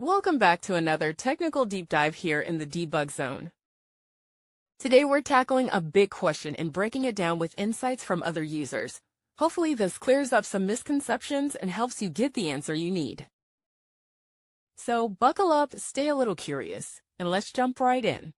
Welcome back to another technical deep dive here in the debug zone. Today we're tackling a big question and breaking it down with insights from other users. Hopefully this clears up some misconceptions and helps you get the answer you need. So buckle up, stay a little curious, and let's jump right in.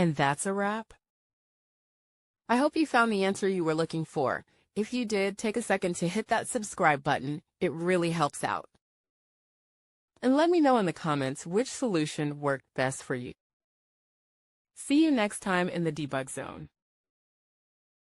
And that's a wrap. I hope you found the answer you were looking for. If you did, take a second to hit that subscribe button. It really helps out. And let me know in the comments which solution worked best for you. See you next time in the debug zone.